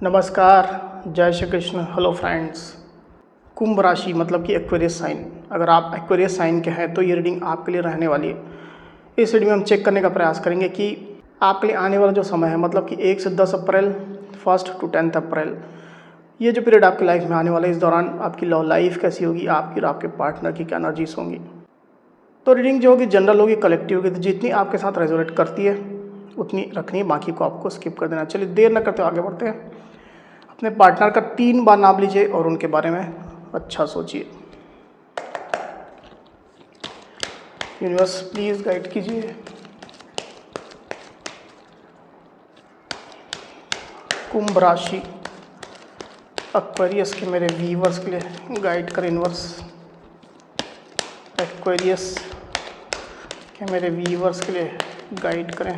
नमस्कार, जय Shri Krishna. Hello friends. Kumbh राशि मतलब कि एक्वेरियस साइन। अगर आप एक्वेरियस साइन के हैं तो ये रीडिंग आपके लिए रहने वाली है। इस रीडिंग में हम चेक करने का प्रयास करेंगे कि आपके लिए आने वाला जो समय है मतलब कि 1 से 10 अप्रैल 1 to 10 अप्रैल, ये जो पीरियड आपकी लाइफ में आने वाला है, इस दौरान आपकी लव लाइफ कैसी होगी, आपकी और आपके पार्टनर की क्या एनर्जीज होंगी। तो रीडिंग जो होगी जनरल होगी, कलेक्टिव होगी, तो जितनी आपके साथ रेजोनेट करती है उतनी रखनी है, बाकी को आपको स्किप कर देना। चलिए देर न करते हुए आगे बढ़ते हैं। अपने पार्टनर का 3 बार नाम लीजिए और उनके बारे में अच्छा सोचिए। यूनिवर्स प्लीज गाइड कीजिए। कुंभ राशि एक्वेरियस के मेरे व्यूवर्स के लिए गाइड करें यूनिवर्स। एक्वेरियस के मेरे व्यूवर्स के लिए गाइड करें।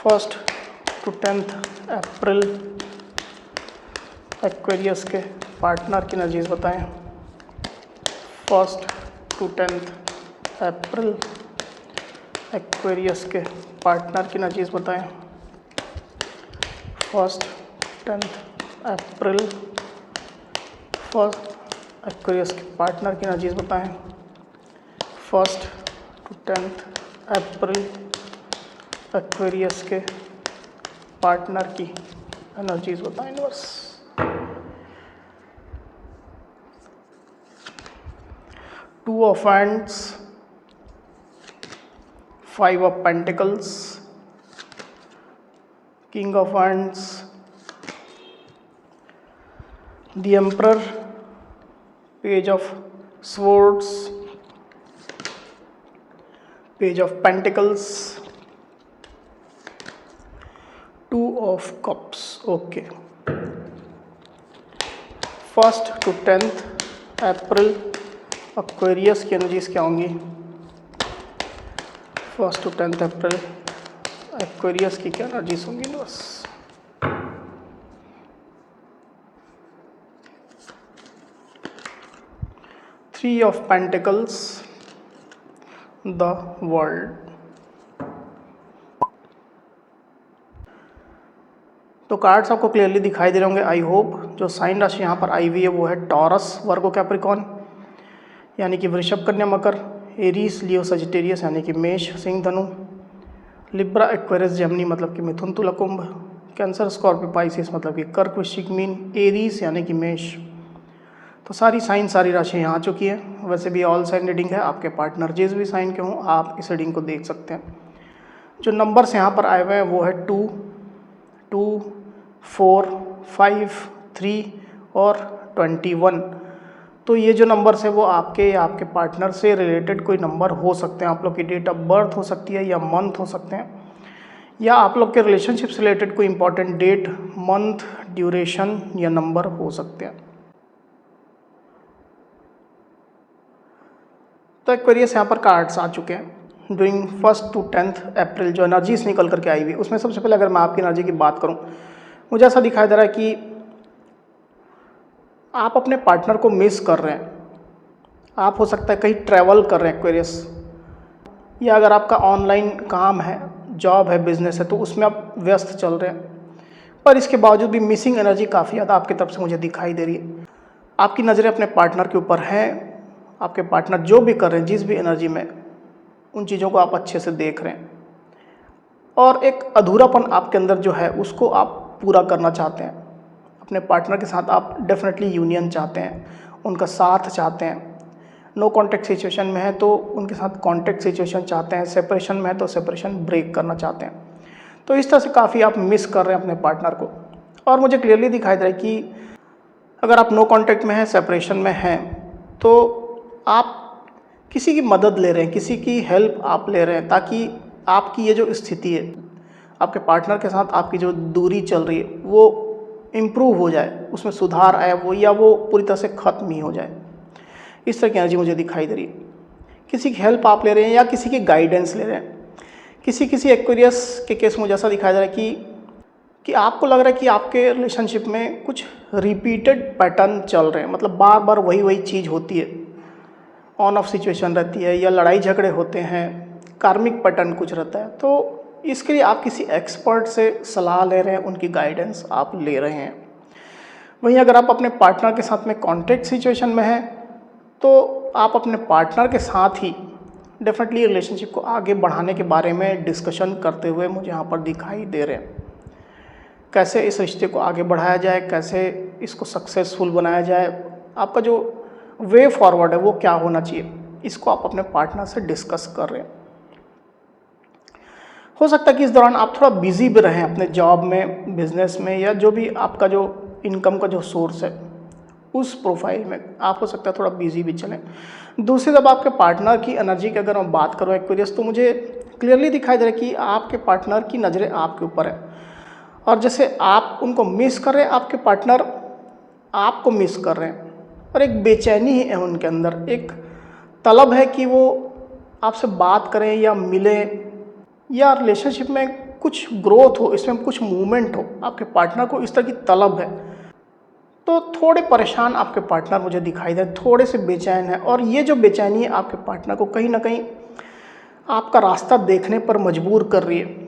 1 to 10 अप्रैल एक्वेरियस के पार्टनर की एनर्जीज बताएं। 1 to 10 अप्रैल एक्वेरियस के पार्टनर की एनर्जीज बताएं। 1 10 अप्रैल एक्वेरियस के पार्टनर की एनर्जीज बताएं। 1 to 10 अप्रैल एक्वेरियस के पार्टनर की एनर्जीज बताएं universe. Two of hands, 5 of Pentacles, King of Wands, the Emperor, Page of Swords, Page of Pentacles, 2 of Cups. Okay. 1 to 10 April Aquarius की energies क्या होंगी। 1 to 10 April Aquarius की क्या energies होंगी बस। Three of pentacles, the world. तो cards आपको clearly दिखाई दे रहे होंगे आई होप। जो साइन राशि यहाँ पर आई हुई है वो है टॉरस, वर्गो, कैप्रिकॉर्न यानी कि वृषभ, कन्या, मकर, एरीज, लियो, सजिटेरियस यानी कि मेष, सिंह, धनु, लिब्रा, एक्वेरियस, जेमिनी मतलब कि मिथुन, तुला, कुंभ, कैंसर, स्कॉर्पियो, पाइसिस मतलब कि कर्क, वृश्चिक, मीन, एरीज यानी कि मेष। तो सारी साइन, सारी राशि यहाँ आ चुकी है। वैसे भी ऑल साइन रीडिंग है, आपके पार्टनर जिस भी साइन के हों आप इस रीडिंग को देख सकते हैं। जो नंबर्स यहाँ पर आए हुए हैं वो है 2, 2, 4, 5, 3 और 21। तो ये जो नंबर्स है वो आपके या आपके पार्टनर से रिलेटेड कोई नंबर हो सकते हैं। आप लोग की डेट ऑफ बर्थ हो सकती है या मंथ हो सकते हैं, या आप लोग के रिलेशनशिप से रिलेटेड कोई इंपॉर्टेंट डेट, मंथ, ड्यूरेशन या नंबर हो सकते हैं। तो एक्वेरियस यहाँ पर कार्ड्स आ चुके हैं ड्यूरिंग 1 to 10 अप्रैल। जो एनर्जीज निकल करके आई हुई उसमें सबसे पहले अगर मैं आपकी एनर्जी की बात करूँ, मुझे ऐसा दिखाई दे रहा है कि आप अपने पार्टनर को मिस कर रहे हैं। आप हो सकता है कहीं ट्रैवल कर रहे हैं एक्वेरियस, या अगर आपका ऑनलाइन काम है, जॉब है, बिजनेस है तो उसमें आप व्यस्त चल रहे हैं, पर इसके बावजूद भी मिसिंग एनर्जी काफ़ी ज़्यादा आपकी तरफ से मुझे दिखाई दे रही है। आपकी नज़रें अपने पार्टनर के ऊपर हैं। आपके पार्टनर जो भी कर रहे हैं, जिस भी एनर्जी में, उन चीज़ों को आप अच्छे से देख रहे हैं और एक अधूरापन आपके अंदर जो है उसको आप पूरा करना चाहते हैं। अपने पार्टनर के साथ आप डेफिनेटली यूनियन चाहते हैं, उनका साथ चाहते हैं। नो कॉन्टैक्ट सिचुएशन में है तो उनके साथ कॉन्टैक्ट सिचुएशन चाहते हैं, सेपरेशन में है तो सेपरेशन ब्रेक करना चाहते हैं। तो इस तरह से काफ़ी आप मिस कर रहे हैं अपने पार्टनर को। और मुझे क्लियरली दिखाई दे रहा है कि अगर आप नो कॉन्टैक्ट में हैं, सेपरेशन में हैं, तो आप किसी की मदद ले रहे हैं, किसी की हेल्प आप ले रहे हैं ताकि आपकी ये जो स्थिति है, आपके पार्टनर के साथ आपकी जो दूरी चल रही है वो इम्प्रूव हो जाए, उसमें सुधार आए वो, या वो पूरी तरह से ख़त्म ही हो जाए। इस तरह की एनर्जी मुझे दिखाई दे रही है। किसी की हेल्प आप ले रहे हैं या किसी की गाइडेंस ले रहे हैं। किसी एक्वेरियस के केस मुझे ऐसा दिखाई दे रहा है कि आपको लग रहा है कि आपके रिलेशनशिप में कुछ रिपीटेड पैटर्न चल रहे हैं, मतलब बार बार वही चीज़ होती है, ऑन ऑफ सिचुएशन रहती है या लड़ाई झगड़े होते हैं, कार्मिक पैटर्न कुछ रहता है। तो इसके लिए आप किसी एक्सपर्ट से सलाह ले रहे हैं, उनकी गाइडेंस आप ले रहे हैं। वहीं अगर आप अपने पार्टनर के साथ में कॉन्ट्रैक्ट सिचुएशन में हैं तो आप अपने पार्टनर के साथ ही डेफिनेटली रिलेशनशिप को आगे बढ़ाने के बारे में डिस्कशन करते हुए मुझे यहाँ पर दिखाई दे रहे हैं। कैसे इस रिश्ते को आगे बढ़ाया जाए, कैसे इसको सक्सेसफुल बनाया जाए, आपका जो वे फॉरवर्ड है वो क्या होना चाहिए, इसको आप अपने पार्टनर से डिस्कस कर रहे हैं। हो सकता है कि इस दौरान आप थोड़ा बिजी भी रहें अपने जॉब में, बिजनेस में, या जो भी आपका जो इनकम का जो सोर्स है उस प्रोफाइल में आप हो सकता है थोड़ा बिजी भी चलें। दूसरी तरफ आपके पार्टनर की एनर्जी की अगर मैं बात करूँ एक्वेरियस, तो मुझे क्लियरली दिखाई दे रहा है कि आपके पार्टनर की नज़रें आपके ऊपर है, और जैसे आप उनको मिस कर रहे हैं, आपके पार्टनर आपको मिस कर रहे हैं, और एक बेचैनी है उनके अंदर, एक तलब है कि वो आपसे बात करें या मिलें, या रिलेशनशिप में कुछ ग्रोथ हो, इसमें कुछ मूवमेंट हो। आपके पार्टनर को इस तरह की तलब है। तो थोड़े परेशान आपके पार्टनर मुझे दिखाई दे, थोड़े से बेचैन है, और ये जो बेचैनी है आपके पार्टनर को कहीं ना कहीं आपका रास्ता देखने पर मजबूर कर रही है।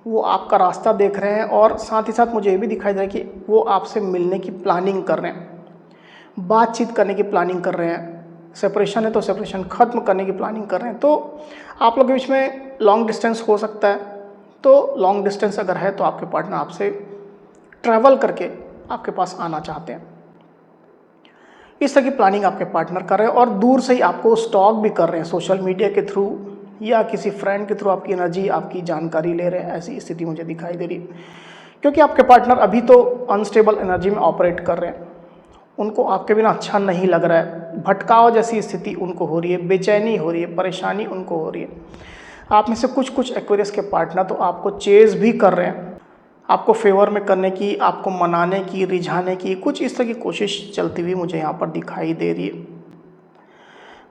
वो आपका रास्ता देख रहे हैं, और साथ ही साथ मुझे ये भी दिखाई दे रहा है कि वो आपसे मिलने की प्लानिंग कर रहे हैं, बातचीत करने की प्लानिंग कर रहे हैं। सेपरेशन है तो सेपरेशन ख़त्म करने की प्लानिंग कर रहे हैं। तो आप लोगों के बीच में लॉन्ग डिस्टेंस हो सकता है। तो लॉन्ग डिस्टेंस अगर है तो आपके पार्टनर आपसे ट्रैवल करके आपके पास आना चाहते हैं। इस तरह की प्लानिंग आपके पार्टनर कर रहे हैं, और दूर से ही आपको स्टॉक भी कर रहे हैं, सोशल मीडिया के थ्रू या किसी फ्रेंड के थ्रू आपकी एनर्जी, आपकी जानकारी ले रहे हैं। ऐसी स्थिति मुझे दिखाई दे रही है, क्योंकि आपके पार्टनर अभी तो अनस्टेबल एनर्जी में ऑपरेट कर रहे हैं। उनको आपके बिना अच्छा नहीं लग रहा है, भटकाव जैसी स्थिति उनको हो रही है, बेचैनी हो रही है, परेशानी उनको हो रही है। आप में से कुछ एक्वेरियस के पार्टनर तो आपको चेज़ भी कर रहे हैं, आपको फेवर में करने की, आपको मनाने की, रिझाने की, कुछ इस तरह की कोशिश चलती हुई मुझे यहाँ पर दिखाई दे रही है।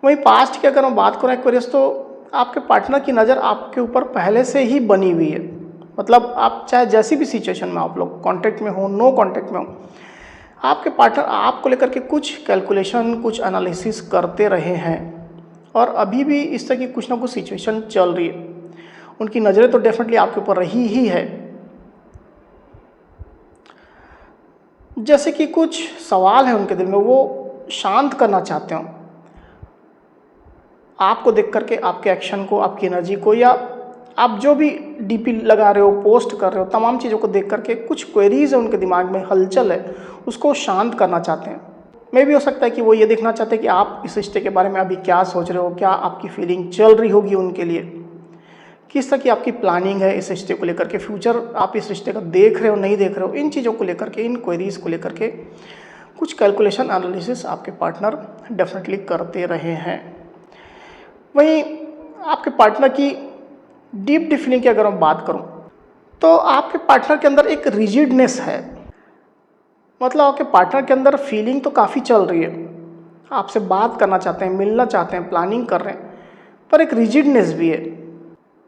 वहीं पास्ट की अगर मैं बात करूँ एक्वेरियस, तो आपके पार्टनर की नज़र आपके ऊपर पहले से ही बनी हुई है। मतलब आप चाहे जैसी भी सिचुएशन में आप लोग कॉन्टैक्ट में हो, नो कॉन्टैक्ट में हो, आपके पार्टनर आपको लेकर के कुछ कैलकुलेशन, कुछ एनालिसिस करते रहे हैं, और अभी भी इस तरह की कुछ ना कुछ सिचुएशन चल रही है। उनकी नज़रें तो डेफिनेटली आपके ऊपर रही ही है। जैसे कि कुछ सवाल है उनके दिल में, वो शांत करना चाहते हो आपको देख करके, आपके एक्शन को, आपकी एनर्जी को, या आप जो भी डीपी लगा रहे हो, पोस्ट कर रहे हो, तमाम चीज़ों को देख करके कुछ क्वेरीज है उनके दिमाग में, हलचल है, उसको शांत करना चाहते हैं। मे भी हो सकता है कि वो ये देखना चाहते हैं कि आप इस रिश्ते के बारे में अभी क्या सोच रहे हो, क्या आपकी फीलिंग चल रही होगी उनके लिए, किस तरह की आपकी प्लानिंग है इस रिश्ते को लेकर के, फ्यूचर आप इस रिश्ते का देख रहे हो नहीं देख रहे हो, इन चीज़ों को लेकर के, इन क्वेरीज को लेकर के कुछ कैलकुलेशन, एनालिसिस आपके पार्टनर डेफिनेटली करते रहे हैं। वहीं आपके पार्टनर की डीप फीलिंग की अगर मैं बात करूं, तो आपके पार्टनर के अंदर एक रिजिडनेस है। मतलब आपके पार्टनर के अंदर फीलिंग तो काफ़ी चल रही है, आपसे बात करना चाहते हैं, मिलना चाहते हैं, प्लानिंग कर रहे हैं, पर एक रिजिडनेस भी है।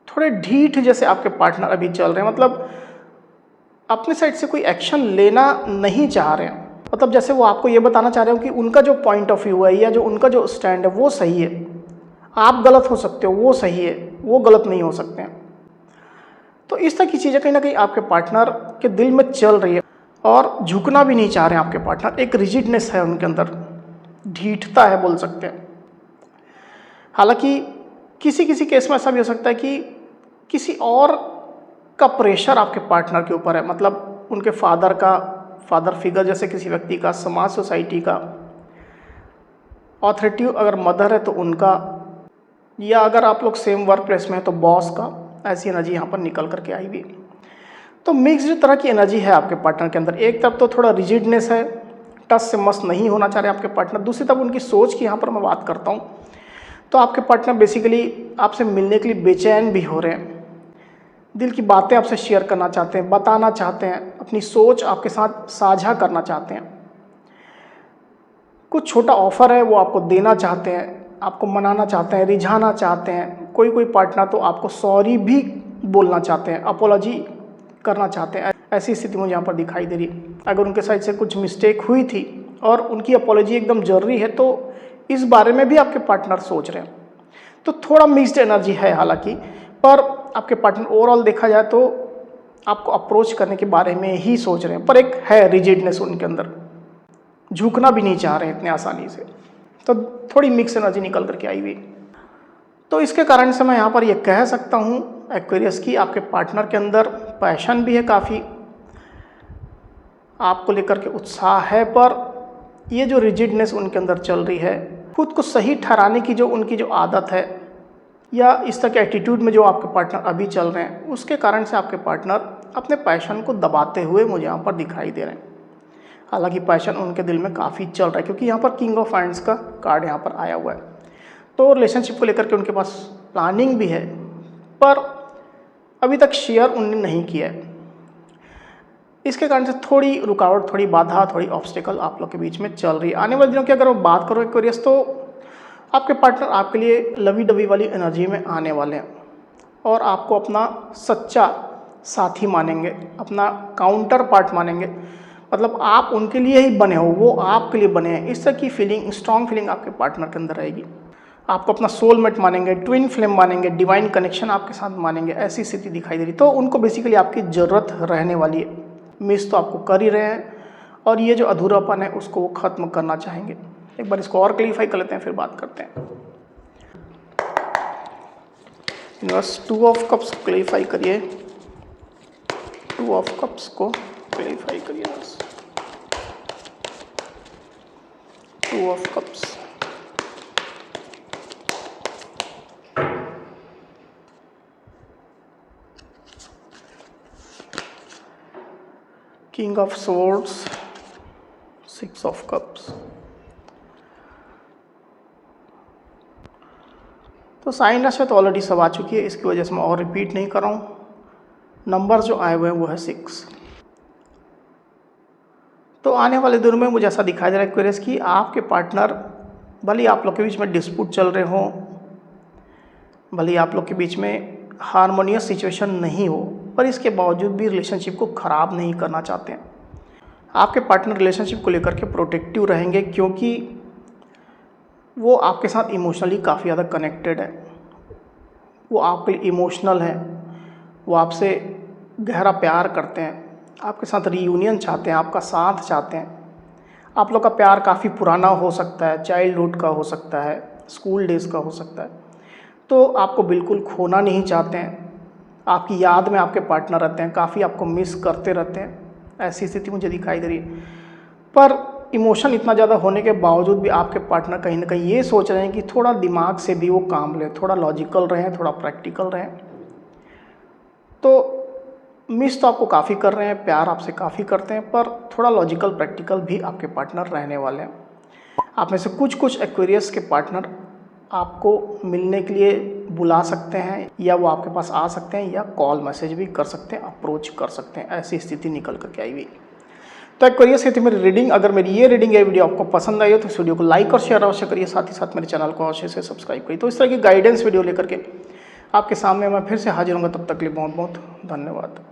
थोड़े ढीठ जैसे आपके पार्टनर अभी चल रहे हैं, मतलब अपने साइड से कोई एक्शन लेना नहीं चाह रहे हैं। मतलब जैसे वो आपको ये बताना चाह रहे हो कि उनका जो पॉइंट ऑफ व्यू है, या जो उनका जो स्टैंड है वो सही है, आप गलत हो सकते हो, वो सही है, वो गलत नहीं हो सकते हैं। तो इस तरह की चीज़ें कहीं ना कहीं आपके पार्टनर के दिल में चल रही है, और झुकना भी नहीं चाह रहे हैं आपके पार्टनर। एक रिजिडनेस है उनके अंदर, ढीठता है बोल सकते हैं। हालांकि किसी किसी केस में ऐसा भी हो सकता है कि किसी और का प्रेशर आपके पार्टनर के ऊपर है। मतलब उनके फादर फिगर जैसे किसी व्यक्ति का, समाज, सोसाइटी का, ऑथोरिटी अगर मदर है तो उनका, या अगर आप लोग सेम वर्क प्लेस में है तो बॉस का, ऐसी एनर्जी यहाँ पर निकल करके आई हुई। तो मिक्स्ड तरह की एनर्जी है आपके पार्टनर के अंदर। एक तरफ तो थोड़ा रिजिडनेस है, टस से मस नहीं होना चाह रहे आपके पार्टनर। दूसरी तरफ उनकी सोच की यहाँ पर मैं बात करता हूँ, तो आपके पार्टनर बेसिकली आपसे मिलने के लिए बेचैन भी हो रहे हैं, दिल की बातें आपसे शेयर करना चाहते हैं, बताना चाहते हैं, अपनी सोच आपके साथ साझा करना चाहते हैं। कुछ छोटा ऑफर है वो आपको देना चाहते हैं, आपको मनाना चाहते हैं, रिझाना चाहते हैं। कोई पार्टनर तो आपको सॉरी भी बोलना चाहते हैं, अपोलॉजी करना चाहते हैं। ऐसी स्थिति मुझे यहाँ पर दिखाई दे रही है। अगर उनके साइड से कुछ मिस्टेक हुई थी और उनकी अपोलॉजी एकदम जरूरी है, तो इस बारे में भी आपके पार्टनर सोच रहे हैं। तो थोड़ा मिक्स्ड एनर्जी है हालांकि, पर आपके पार्टनर ओवरऑल देखा जाए तो आपको अप्रोच करने के बारे में ही सोच रहे हैं, पर एक है रिजिडनेस उनके अंदर, झुकना भी नहीं चाह रहे हैं इतने आसानी से, तो थोड़ी मिक्स एनर्जी निकल करके आई हुई। तो इसके कारण से मैं यहाँ पर ये कह सकता हूँ एक्वेरियस की आपके पार्टनर के अंदर पैशन भी है, काफ़ी आपको लेकर के उत्साह है, पर ये जो रिजिडनेस उनके अंदर चल रही है, खुद को सही ठहराने की जो उनकी जो आदत है या इस तरह के एटीट्यूड में जो आपके पार्टनर अभी चल रहे हैं, उसके कारण से आपके पार्टनर अपने पैशन को दबाते हुए मुझे यहाँ पर दिखाई दे रहे हैं। हालांकि पैशन उनके दिल में काफ़ी चल रहा है, क्योंकि यहाँ पर किंग ऑफ हैंड्स का कार्ड यहाँ पर आया हुआ है। तो रिलेशनशिप को लेकर के उनके पास प्लानिंग भी है, पर अभी तक शेयर उन्होंने नहीं किया है। इसके कारण से थोड़ी रुकावट, थोड़ी बाधा, थोड़ी ऑब्स्टिकल आप लोग के बीच में चल रही है। आने वाले दिनों की अगर मैं बात करूँ एक्वेरियस, तो आपके पार्टनर आपके लिए लवी डबी वाली एनर्जी में आने वाले हैं और आपको अपना सच्चा साथी मानेंगे, अपना काउंटर पार्ट मानेंगे। मतलब आप उनके लिए ही बने हो, वो आपके लिए बने हैं, इस तरह की फीलिंग, स्ट्रॉन्ग फीलिंग आपके पार्टनर के अंदर रहेगी। आपको अपना सोलमेट मानेंगे, ट्विन फ्लेम मानेंगे, डिवाइन कनेक्शन आपके साथ मानेंगे, ऐसी स्थिति दिखाई दे रही। तो उनको बेसिकली आपकी ज़रूरत रहने वाली है। मिस तो आपको कर ही रहे हैं और ये जो अधूरापन है उसको वो ख़त्म करना चाहेंगे। एक बार इसको और क्लियरफाई कर लेते हैं, फिर बात करते हैं। यूनिवर्स 2 ऑफ कप्स क्लियरफाई करिए, 2 ऑफ कप्स को क्लियरफाई करिए बस। 2 of cups, king of swords, 6 of cups. तो साइन राशि में तो ऑलरेडी सब आ चुकी है, इसकी वजह से मैं और रिपीट नहीं कर रहा हूँ। नंबर जो आए हुए हैं वो है 6। तो आने वाले दिनों में मुझे ऐसा दिखाई दे रहा है एक्वेरियस कि आपके पार्टनर, भले ही आप लोग के बीच में डिस्प्यूट चल रहे हों, भले ही आप लोग के बीच में हारमोनियस सिचुएशन नहीं हो, पर इसके बावजूद भी रिलेशनशिप को ख़राब नहीं करना चाहते हैं। आपके पार्टनर रिलेशनशिप को लेकर के प्रोटेक्टिव रहेंगे, क्योंकि वो आपके साथ इमोशनली काफ़ी ज़्यादा कनेक्टेड है। वो आपके लिए इमोशनल है, वो आपसे गहरा प्यार करते हैं, आपके साथ रीयूनियन चाहते हैं, आपका साथ चाहते हैं। आप लोग का प्यार काफ़ी पुराना हो सकता है, चाइल्डहुड का हो सकता है, स्कूल डेज़ का हो सकता है। तो आपको बिल्कुल खोना नहीं चाहते हैं। आपकी याद में आपके पार्टनर रहते हैं, काफ़ी आपको मिस करते रहते हैं, ऐसी स्थिति मुझे दिखाई दे रही है। पर इमोशन इतना ज़्यादा होने के बावजूद भी आपके पार्टनर कहीं ना कहीं ये सोच रहे हैं कि थोड़ा दिमाग से भी वो काम लें, थोड़ा लॉजिकल रहें, थोड़ा प्रैक्टिकल रहें। तो मिस तो आपको काफ़ी कर रहे हैं, प्यार आपसे काफ़ी करते हैं, पर थोड़ा लॉजिकल प्रैक्टिकल भी आपके पार्टनर रहने वाले हैं। आप में से कुछ एक्वेरियस के पार्टनर आपको मिलने के लिए बुला सकते हैं, या वो आपके पास आ सकते हैं, या कॉल मैसेज भी कर सकते हैं, अप्रोच कर सकते हैं। ऐसी स्थिति निकल करके आई हुई। तो एक्वेरियस थी मेरी रीडिंग। अगर मेरी ये रीडिंग, ये वीडियो आपको पसंद आई हो तो इस वीडियो को लाइक और शेयर अवश्य करिए, साथ ही साथ मेरे चैनल को अवश्य से सब्सक्राइब करिए। तो इस तरह की गाइडेंस वीडियो लेकर के आपके सामने मैं फिर से हाजिर होऊंगा। तब तक के लिए बहुत बहुत धन्यवाद।